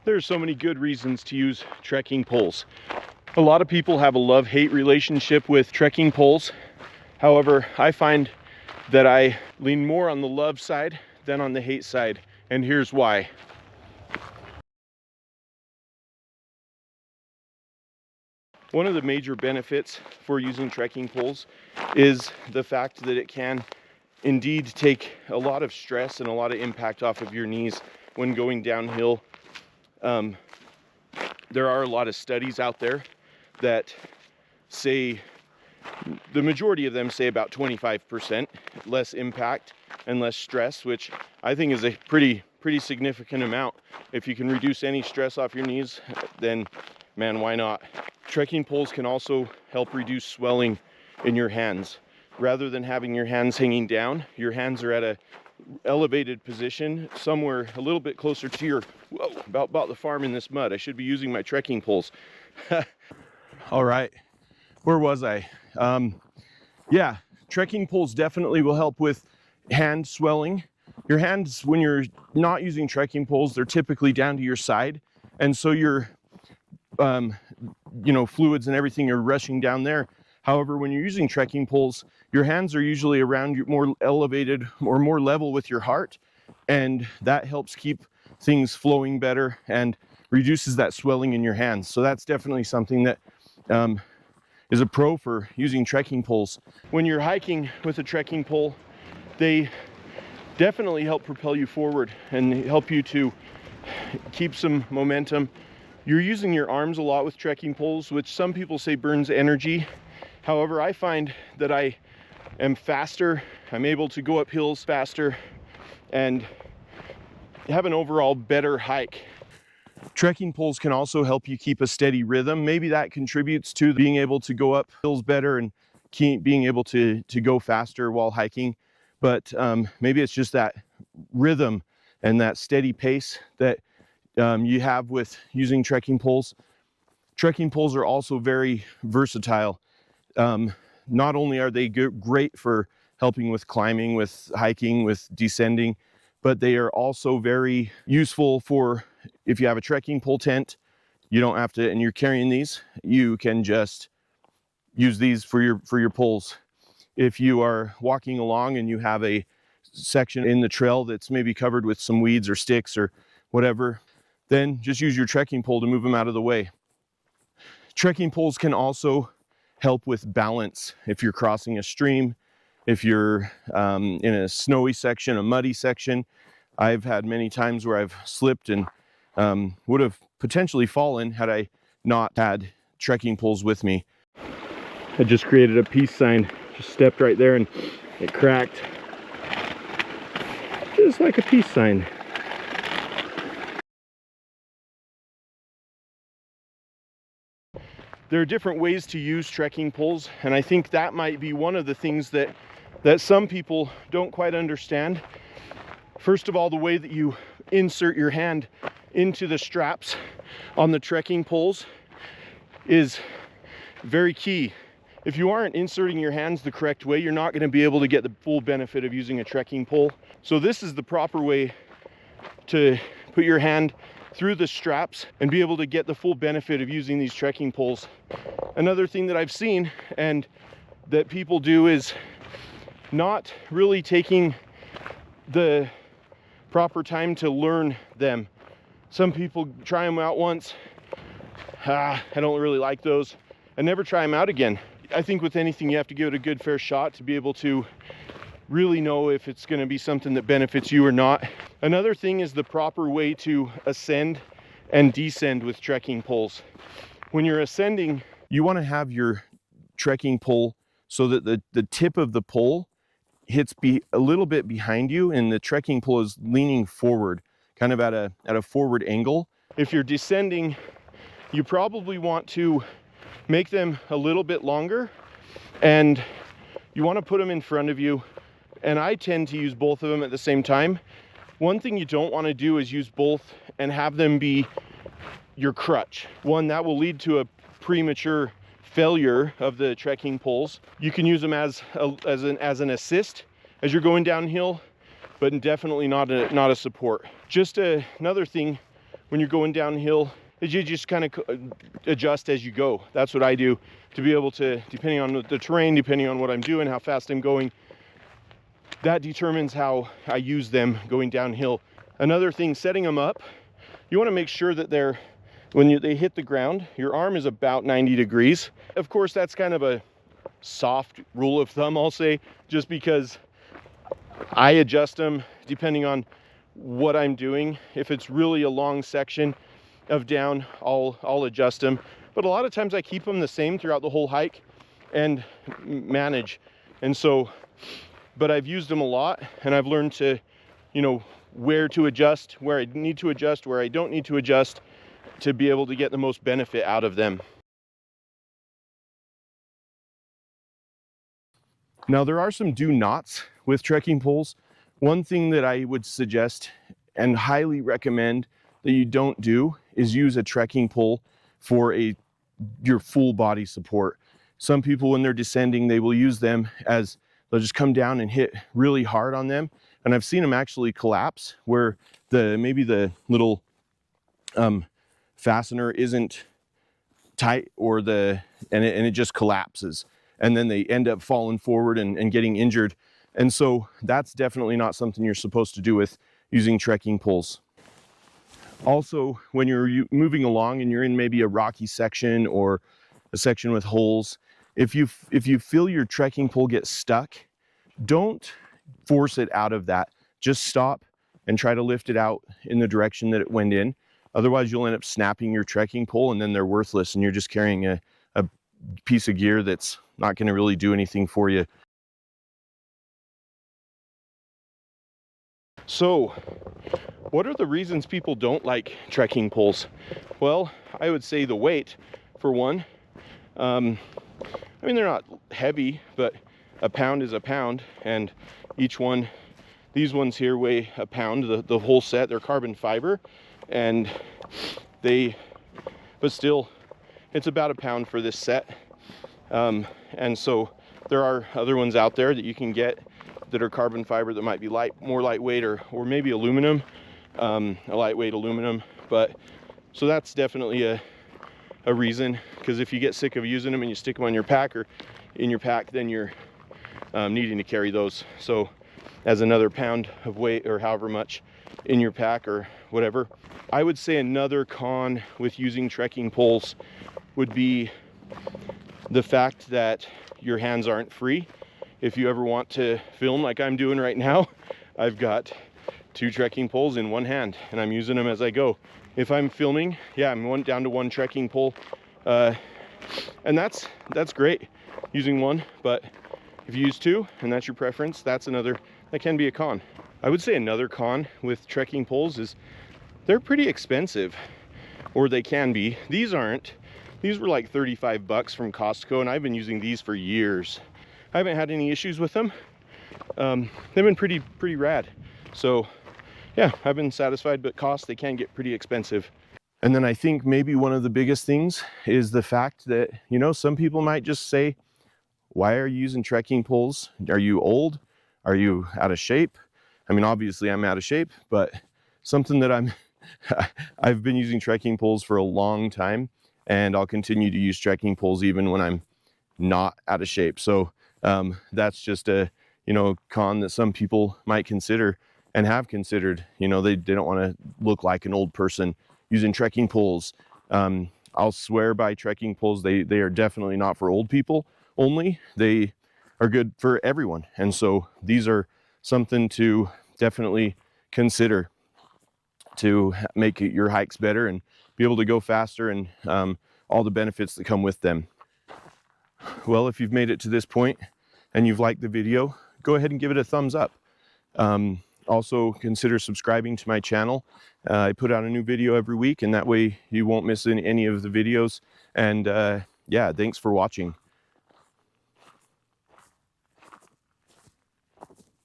There are so many good reasons to use trekking poles. A lot of people have a love-hate relationship with trekking poles. However, I find that I lean more on the love side than on the hate side, and here's why. One of the major benefits for using trekking poles is the fact that it can indeed take a lot of stress and a lot of impact off of your knees when going downhill. There are a lot of studies out there that say, the majority of them say about 25% less impact and less stress, which I think is a pretty significant amount. If you can reduce any stress off your knees, then man, why not? Trekking poles can also help reduce swelling in your hands. Rather than having your hands hanging down, your hands are at a elevated position, somewhere a little bit closer to your, whoa, about the farm in this mud. I should be using my trekking poles. All right, where was I? Yeah, trekking poles definitely will help with hand swelling. Your hands, when you're not using trekking poles, they're typically down to your side, and so your fluids and everything are rushing down there. However, when you're using trekking poles, your hands are usually around you, more elevated or more level with your heart, and that helps keep things flowing better and reduces that swelling in your hands. So that's definitely something that is a pro for using trekking poles. When you're hiking with a trekking pole, they definitely help propel you forward and help you to keep some momentum. You're using your arms a lot with trekking poles, which some people say burns energy. However, I find that I am faster, I'm able to go up hills faster, and have an overall better hike. Trekking poles can also help you keep a steady rhythm. Maybe that contributes to being able to go up hills better and being able to go faster while hiking. But maybe it's just that rhythm and that steady pace that you have with using trekking poles. Trekking poles are also very versatile. Not only are they great for helping with climbing, with hiking, with descending, but they are also very useful for if you have a trekking pole tent. You don't have to, and you're carrying these, you can just use these for your poles. If you are walking along and you have a section in the trail that's maybe covered with some weeds or sticks or whatever, then just use your trekking pole to move them out of the way. Trekking poles can also help with balance. If you're crossing a stream, if you're in a snowy section, a muddy section. I've had many times where I've slipped and would have potentially fallen had I not had trekking poles with me. I just created a peace sign, just stepped right there and it cracked. Just like a peace sign. There are different ways to use trekking poles, and I think that might be one of the things that some people don't quite understand. First of all, the way that you insert your hand into the straps on the trekking poles is very key. If you aren't inserting your hands the correct way, you're not going to be able to get the full benefit of using a trekking pole. So this is the proper way to put your hand through the straps and be able to get the full benefit of using these trekking poles. Another thing that I've seen and that people do is not really taking the proper time to learn them. Some people try them out once, I don't really like those, and never try them out again. I think with anything you have to give it a good fair shot to be able to really know if it's going to be something that benefits you or not. Another thing is the proper way to ascend and descend with trekking poles. When you're ascending, you want to have your trekking pole so that the tip of the pole hits a little bit behind you, and the trekking pole is leaning forward, kind of at a forward angle. If you're descending, you probably want to make them a little bit longer, and you want to put them in front of you. And I tend to use both of them at the same time. One thing you don't want to do is use both and have them be your crutch. One, that will lead to a premature failure of the trekking poles. You can use them as an assist as you're going downhill, but definitely not a support. Just another thing when you're going downhill is you just kind of adjust as you go. That's what I do to be able to, depending on the terrain, depending on what I'm doing, how fast I'm going, that determines how I use them going downhill. Another thing, setting them up, you want to make sure that they hit the ground, your arm is about 90 degrees. Of course, that's kind of a soft rule of thumb, I'll say, just because I adjust them depending on what I'm doing. If it's really a long section of down, I'll adjust them. But a lot of times I keep them the same throughout the whole hike and manage. And so, but I've used them a lot, and I've learned to, you know, where to adjust, where I need to adjust, where I don't need to adjust, to be able to get the most benefit out of them. Now, there are some do nots with trekking poles. One thing that I would suggest and highly recommend that you don't do is use a trekking pole for your full body support. Some people, when they're descending, they will use them as, they'll just come down and hit really hard on them. And I've seen them actually collapse where maybe the little fastener isn't tight, or and it just collapses. And then they end up falling forward and getting injured. And so that's definitely not something you're supposed to do with using trekking poles. Also, when you're moving along and you're in maybe a rocky section or a section with holes, if you feel your trekking pole get stuck, don't force it out of that. Just stop and try to lift it out in the direction that it went in. Otherwise, you'll end up snapping your trekking pole, and then they're worthless, and you're just carrying a piece of gear that's not going to really do anything for you. So, what are the reasons people don't like trekking poles? Well, I would say the weight, for one. I mean, they're not heavy, but a pound is a pound, and each one, these ones here weigh a pound, the whole set. They're carbon fiber, and but still, it's about a pound for this set. And so there are other ones out there that you can get that are carbon fiber that might be more lightweight, or maybe aluminum, a lightweight aluminum. But so that's definitely a reason, because if you get sick of using them and you stick them on your pack or in your pack, then you're needing to carry those. So as another pound of weight, or however much in your pack or whatever. I would say another con with using trekking poles would be the fact that your hands aren't free. If you ever want to film like I'm doing right now, I've got 2 trekking poles in one hand and I'm using them as I go. If I'm filming, yeah, I'm down to 1 trekking pole, and that's great, using 1. But if you use 2 and that's your preference, that can be a con. I would say another con with trekking poles is they're pretty expensive, or they can be. These aren't. These were like $35 from Costco, and I've been using these for years. I haven't had any issues with them. They've been pretty rad. So yeah, I've been satisfied, but they can get pretty expensive. And then I think maybe one of the biggest things is the fact that, you know, some people might just say, why are you using trekking poles? Are you old? Are you out of shape? I mean, obviously I'm out of shape, but something that I've been using trekking poles for a long time, and I'll continue to use trekking poles even when I'm not out of shape. So that's just a, you know, con that some people might consider and have considered. You know, they don't want to look like an old person using trekking poles. I'll swear by trekking poles. They are definitely not for old people only. They are good for everyone. And so these are something to definitely consider to make your hikes better and be able to go faster, and all the benefits that come with them. Well, if you've made it to this point and you've liked the video, go ahead and give it a thumbs up. Also consider subscribing to my channel. I put out a new video every week, and that way you won't miss any of the videos. And yeah, thanks for watching.